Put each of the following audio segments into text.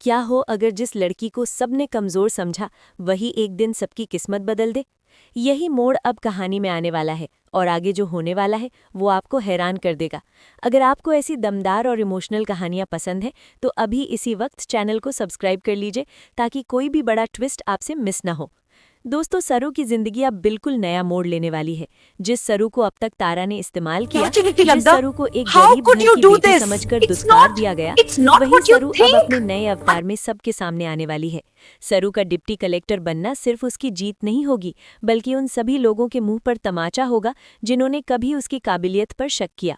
क्या हो अगर जिस लड़की को सबने कमजोर समझा वही एक दिन सबकी किस्मत बदल दे। यही मोड़ अब कहानी में आने वाला है और आगे जो होने वाला है वो आपको हैरान कर देगा। अगर आपको ऐसी दमदार और इमोशनल कहानियां पसंद हैं तो अभी इसी वक्त चैनल को सब्सक्राइब कर लीजिए ताकि कोई भी बड़ा ट्विस्ट आपसे मिस ना हो। दोस्तों, सरू की जिंदगी अब बिल्कुल नया मोड़ लेने वाली है। जिस सरू को अब तक तारा ने इस्तेमाल किया, जिस सरू को एक गरीब घर की बेटी समझकर दुत्कार दिया गया, वही सरू अब अपने नए अवतार में सबके सामने आने वाली है। सरू का डिप्टी कलेक्टर बनना सिर्फ उसकी जीत नहीं होगी, बल्कि उन सभी लोगों के मुंह पर तमाचा होगा जिन्होंने कभी उसकी काबिलियत पर शक किया।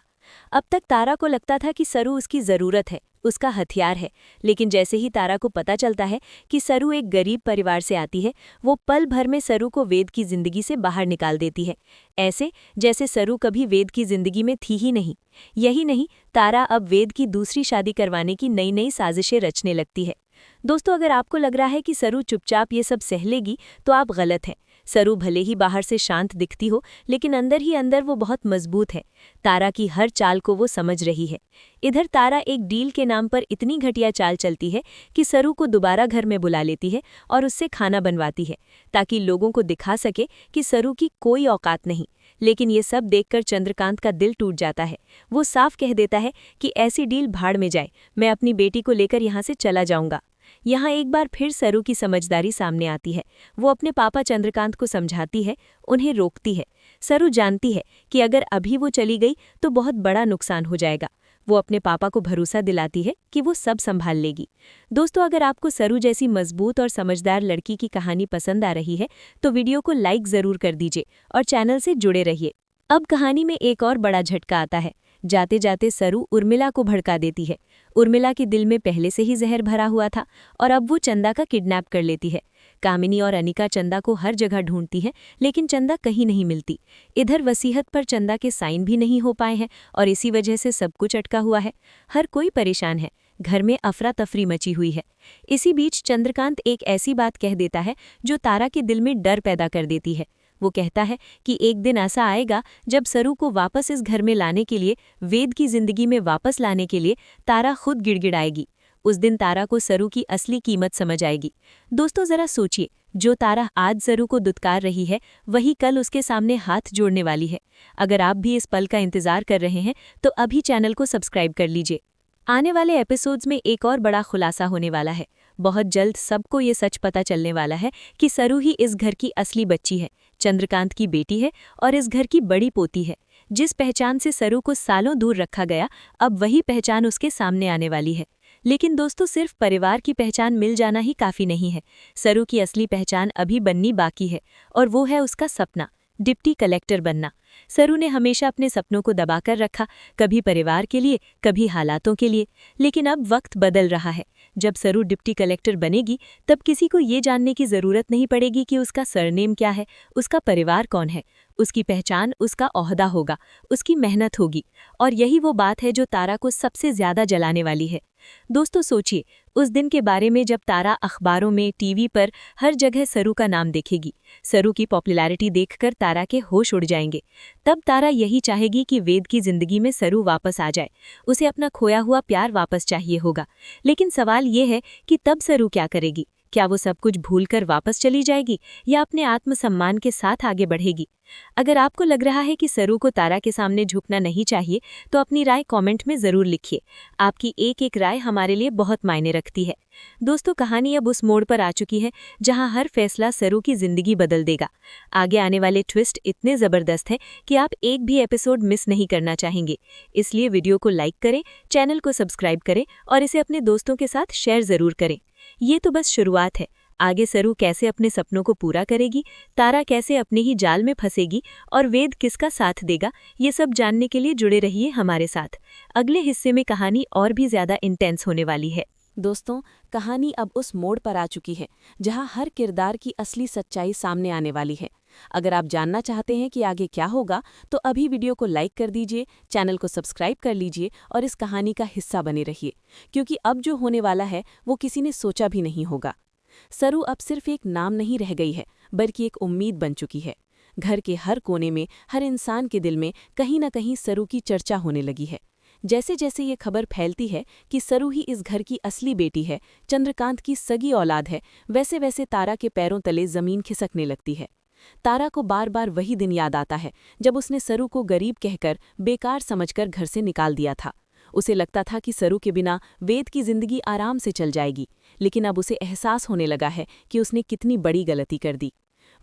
अब तक तारा को लगता था कि सरू उसकी जरूरत है, उसका हथियार है, लेकिन जैसे ही तारा को पता चलता है कि सरू एक गरीब परिवार से आती है, वो पल भर में सरू को वेद की जिंदगी से बाहर निकाल देती है, ऐसे जैसे सरू कभी वेद की जिंदगी में थी ही नहीं। यही नहीं, तारा अब वेद की दूसरी शादी करवाने की नई नई साजिशें रचने लगती है। दोस्तों, अगर आपको लग रहा है कि सरू चुपचाप ये सब सह लेगी तो आप गलत हैं। सरू भले ही बाहर से शांत दिखती हो, लेकिन अंदर ही अंदर वो बहुत मजबूत है। तारा की हर चाल को वो समझ रही है। इधर तारा एक डील के नाम पर इतनी घटिया चाल चलती है कि सरू को दोबारा घर में बुला लेती है और उससे खाना बनवाती है, ताकि लोगों को दिखा सके कि सरू की कोई औकात नहीं। लेकिन ये सब देखकर चंद्रकांत का दिल टूट जाता है। वो साफ कह देता है कि ऐसी डील भाड़ में जाए, मैं अपनी बेटी को लेकर यहाँ से चला जाऊंगा। यहाँ एक बार फिर सरू की समझदारी सामने आती है। वो अपने पापा चंद्रकांत को समझाती है, उन्हें रोकती है। सरू जानती है कि अगर अभी वो चली गई तो बहुत बड़ा नुकसान हो जाएगा। वो अपने पापा को भरोसा दिलाती है कि वो सब संभाल लेगी। दोस्तों, अगर आपको सरू जैसी मजबूत और समझदार लड़की की कहानी पसंद आ रही है तो वीडियो को लाइक जरूर कर दीजिए और चैनल से जुड़े रहिए। अब कहानी में एक और बड़ा झटका आता है। जाते जाते सरू उर्मिला को भड़का देती है। उर्मिला के दिल में पहले से ही जहर भरा हुआ था और अब वो चंदा का किडनैप कर लेती है। कामिनी और अनिका चंदा को हर जगह ढूंढती हैं, लेकिन चंदा कहीं नहीं मिलती। इधर वसीयत पर चंदा के साइन भी नहीं हो पाए हैं और इसी वजह से सब कुछ अटका हुआ है। हर कोई परेशान है। घर में अफरा तफरी मची हुई है। इसी बीच चंद्रकांत एक ऐसी बात कह देता है जो तारा के दिल में डर पैदा कर देती है। वो कहता है कि एक दिन ऐसा आएगा जब सरू को वापस इस घर में लाने के लिए, वेद की जिंदगी में वापस लाने के लिए तारा खुद गिड़गिड़ाएगी। उस दिन तारा को सरू की असली कीमत समझ आएगी। दोस्तों, जरा सोचिए, जो तारा आज सरू को दुत्कार रही है वही कल उसके सामने हाथ जोड़ने वाली है। अगर आप भी इस पल का इंतजार कर रहे हैं तो अभी चैनल को सब्सक्राइब कर लीजिए। आने वाले एपिसोड्स में एक और बड़ा खुलासा होने वाला है। बहुत जल्द सबको ये सच पता चलने वाला है कि सरू ही इस घर की असली बच्ची है, चंद्रकांत की बेटी है और इस घर की बड़ी पोती है। जिस पहचान से सरू को सालों दूर रखा गया, अब वही पहचान उसके सामने आने वाली है। लेकिन दोस्तों, सिर्फ परिवार की पहचान मिल जाना ही काफी नहीं है। सरू की असली पहचान अभी बननी बाकी है और वो है उसका सपना, डिप्टी कलेक्टर बनना। सरू ने हमेशा अपने सपनों को दबाकर रखा, कभी परिवार के लिए, कभी हालातों के लिए। लेकिन अब वक्त बदल रहा है। जब सरू डिप्टी कलेक्टर बनेगी तब किसी को ये जानने की जरूरत नहीं पड़ेगी कि उसका सरनेम क्या है, उसका परिवार कौन है। उसकी पहचान उसका ओहदा होगा, उसकी मेहनत होगी। और यही वो बात है जो तारा को सबसे ज्यादा जलाने वाली है। दोस्तों, सोचिए उस दिन के बारे में जब तारा अखबारों में, टीवी पर हर जगह सरू का नाम देखेगी। सरू की पॉपुलैरिटी देखकर तारा के होश उड़ जाएंगे। तब तारा यही चाहेगी कि वेद की जिंदगी में सरू वापस आ जाए। उसे अपना खोया हुआ प्यार वापस चाहिए होगा। लेकिन सवाल ये है कि तब सरू क्या करेगी? क्या वो सब कुछ भूलकर वापस चली जाएगी या अपने आत्मसम्मान के साथ आगे बढ़ेगी? अगर आपको लग रहा है कि सरू को तारा के सामने झुकना नहीं चाहिए तो अपनी राय कमेंट में जरूर लिखिए। आपकी एक एक राय हमारे लिए बहुत मायने रखती है। दोस्तों, कहानी अब उस मोड़ पर आ चुकी है जहां हर फैसला सरू की जिंदगी बदल देगा। आगे आने वाले ट्विस्ट इतने जबरदस्त हैं कि आप एक भी एपिसोड मिस नहीं करना चाहेंगे। इसलिए वीडियो को लाइक करें, चैनल को सब्सक्राइब करें और इसे अपने दोस्तों के साथ शेयर जरूर करें। ये तो बस शुरुआत है। आगे सरू कैसे अपने सपनों को पूरा करेगी, तारा कैसे अपने ही जाल में फंसेगी और वेद किसका साथ देगा, ये सब जानने के लिए जुड़े रहिए हमारे साथ। अगले हिस्से में कहानी और भी ज्यादा इंटेंस होने वाली है। दोस्तों, कहानी अब उस मोड़ पर आ चुकी है जहां हर किरदार की असली सच्चाई सामने आने वाली है। अगर आप जानना चाहते हैं कि आगे क्या होगा तो अभी वीडियो को लाइक कर दीजिए, चैनल को सब्सक्राइब कर लीजिए और इस कहानी का हिस्सा बने रहिए, क्योंकि अब जो होने वाला है वो किसी ने सोचा भी नहीं होगा। सरू अब सिर्फ एक नाम नहीं रह गई है, बल्कि एक उम्मीद बन चुकी है। घर के हर कोने में, हर इंसान के दिल में कहीं न कहीं सरू की चर्चा होने लगी है। जैसे जैसे ये खबर फैलती है कि सरू ही इस घर की असली बेटी है, चंद्रकांत की सगी औलाद है, वैसे वैसे तारा के पैरों तले जमीन खिसकने लगती है। तारा को बार बार वही दिन याद आता है जब उसने सरू को गरीब कहकर, बेकार समझकर घर से निकाल दिया था। उसे लगता था कि सरू के बिना वेद की जिंदगी आराम से चल जाएगी, लेकिन अब उसे एहसास होने लगा है कि उसने कितनी बड़ी गलती कर दी।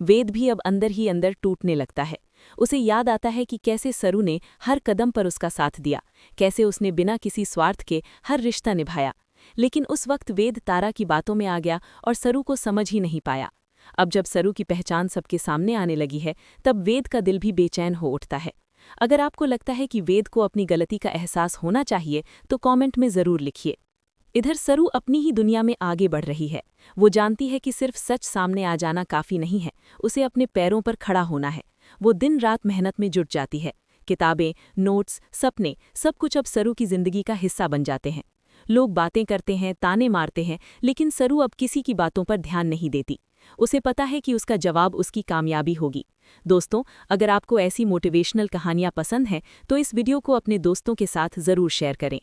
वेद भी अब अंदर ही अंदर टूटने लगता है। उसे याद आता है कि कैसे सरू ने हर कदम पर उसका साथ दिया, कैसे उसने बिना किसी स्वार्थ के हर रिश्ता निभाया। लेकिन उस वक्त वेद तारा की बातों में आ गया और सरू को समझ ही नहीं पाया। अब जब सरू की पहचान सबके सामने आने लगी है, तब वेद का दिल भी बेचैन हो उठता है। अगर आपको लगता है कि वेद को अपनी गलती का एहसास होना चाहिए तो कमेंट में ज़रूर लिखिए। इधर सरू अपनी ही दुनिया में आगे बढ़ रही है। वो जानती है कि सिर्फ सच सामने आ जाना काफ़ी नहीं है, उसे अपने पैरों पर खड़ा होना है। वो दिन रात मेहनत में जुट जाती है। किताबें, नोट्स, सपने, सब कुछ अब सरू की जिंदगी का हिस्सा बन जाते हैं। लोग बातें करते हैं, ताने मारते हैं, लेकिन सरू अब किसी की बातों पर ध्यान नहीं देती। उसे पता है कि उसका जवाब उसकी कामयाबी होगी। दोस्तों, अगर आपको ऐसी मोटिवेशनल कहानियां पसंद हैं तो इस वीडियो को अपने दोस्तों के साथ ज़रूर शेयर करें।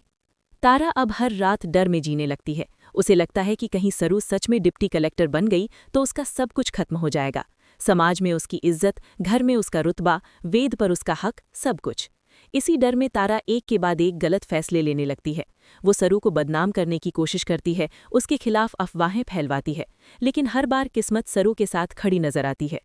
तारा अब हर रात डर में जीने लगती है। उसे लगता है कि कहीं सरू सच में डिप्टी कलेक्टर बन गई तो उसका सब कुछ खत्म हो जाएगा। समाज में उसकी इज्जत, घर में उसका रुतबा, वेद पर उसका हक, सब कुछ। इसी डर में तारा एक के बाद एक गलत फैसले लेने लगती है। वो सरू को बदनाम करने की कोशिश करती है, उसके खिलाफ अफवाहें फैलवाती है, लेकिन हर बार किस्मत सरू के साथ खड़ी नजर आती है।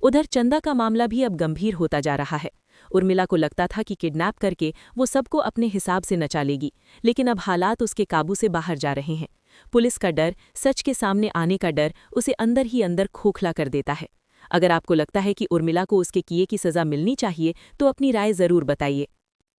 उधर चंदा का मामला भी अब गंभीर होता जा रहा है। उर्मिला को लगता था कि किडनैप करके वो सबको अपने हिसाब से नचा लेगी, लेकिन अब हालात उसके काबू से बाहर जा रहे हैं। पुलिस का डर, सच के सामने आने का डर उसे अंदर ही अंदर खोखला कर देता है। अगर आपको लगता है कि उर्मिला को उसके किए की सज़ा मिलनी चाहिए तो अपनी राय ज़रूर बताइए।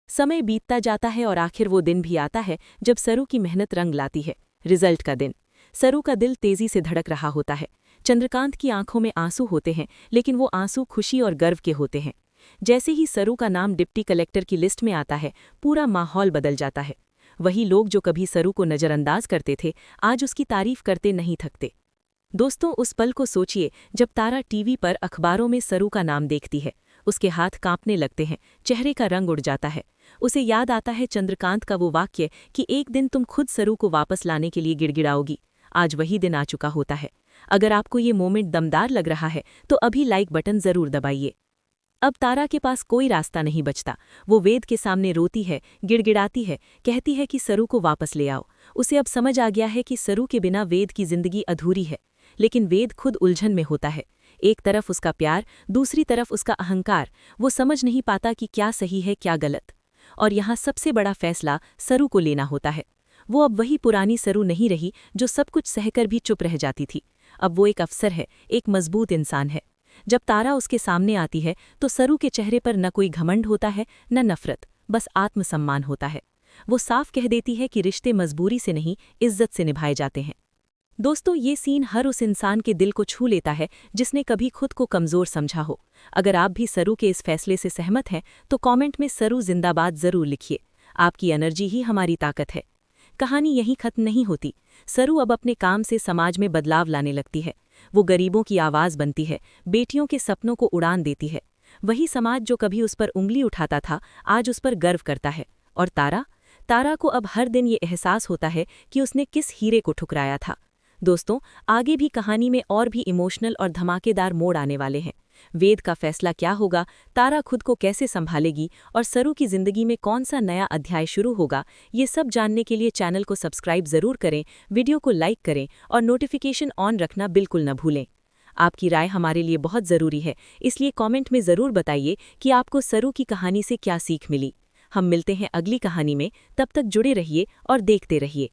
समय बीतता जाता है और आखिर वो दिन भी आता है जब सरू की मेहनत रंग लाती है। रिजल्ट का दिन। सरू का दिल तेजी से धड़क रहा होता है। चंद्रकांत की आंखों में आंसू होते हैं, लेकिन वो आंसू खुशी और गर्व के होते हैं। जैसे ही सरू का नाम डिप्टी कलेक्टर की लिस्ट में आता है, पूरा माहौल बदल जाता है। वही लोग जो कभी सरू को नज़रअंदाज करते थे, आज उसकी तारीफ करते नहीं थकते। दोस्तों, उस पल को सोचिए जब तारा टीवी पर अखबारों में सरू का नाम देखती है। उसके हाथ कांपने लगते हैं, चेहरे का रंग उड़ जाता है। उसे याद आता है चंद्रकांत का वो वाक्य कि एक दिन तुम खुद सरू को वापस लाने के लिए गिड़गिड़ाओगी। आज वही दिन आ चुका होता है। अगर आपको ये मोमेंट दमदार लग रहा है तो अभी लाइक बटन ज़रूर दबाइए। अब तारा के पास कोई रास्ता नहीं बचता। वो वेद के सामने रोती है, गिड़गिड़ाती है, कहती है कि सरू को वापस ले आओ। उसे अब समझ आ गया है कि सरू के बिना वेद की जिंदगी अधूरी है। लेकिन वेद खुद उलझन में होता है। एक तरफ उसका प्यार, दूसरी तरफ उसका अहंकार। वो समझ नहीं पाता कि क्या सही है, क्या गलत। और यहाँ सबसे बड़ा फैसला सरू को लेना होता है। वो अब वही पुरानी सरू नहीं रही जो सब कुछ सहकर भी चुप रह जाती थी। अब वो एक अफसर है, एक मजबूत इंसान है। जब तारा उसके सामने आती है तो सरू के चेहरे पर न कोई घमंड होता है, न नफरत, बस आत्मसम्मान होता है। वो साफ कह देती है कि रिश्ते मजबूरी से नहीं, इज्जत से निभाए जाते हैं। दोस्तों, ये सीन हर उस इंसान के दिल को छू लेता है जिसने कभी खुद को कमज़ोर समझा हो। अगर आप भी सरू के इस फैसले से सहमत हैं तो कमेंट में सरू जिंदाबाद ज़रूर लिखिए। आपकी एनर्जी ही हमारी ताकत है। कहानी यहीं खत्म नहीं होती। सरू अब अपने काम से समाज में बदलाव लाने लगती है। वो गरीबों की आवाज़ बनती है, बेटियों के सपनों को उड़ान देती है। वही समाज जो कभी उस पर उंगली उठाता था, आज उस पर गर्व करता है। और तारा को अब हर दिन ये एहसास होता है कि उसने किस हीरे को ठुकराया था। दोस्तों, आगे भी कहानी में और भी इमोशनल और धमाकेदार मोड़ आने वाले हैं। वेद का फैसला क्या होगा, तारा खुद को कैसे संभालेगी और सरू की जिंदगी में कौन सा नया अध्याय शुरू होगा, ये सब जानने के लिए चैनल को सब्सक्राइब ज़रूर करें, वीडियो को लाइक करें और नोटिफिकेशन ऑन रखना बिल्कुल न भूलें। आपकी राय हमारे लिए बहुत ज़रूरी है, इसलिए कमेंट में ज़रूर बताइए कि आपको सरू की कहानी से क्या सीख मिली। हम मिलते हैं अगली कहानी में, तब तक जुड़े रहिए और देखते रहिए।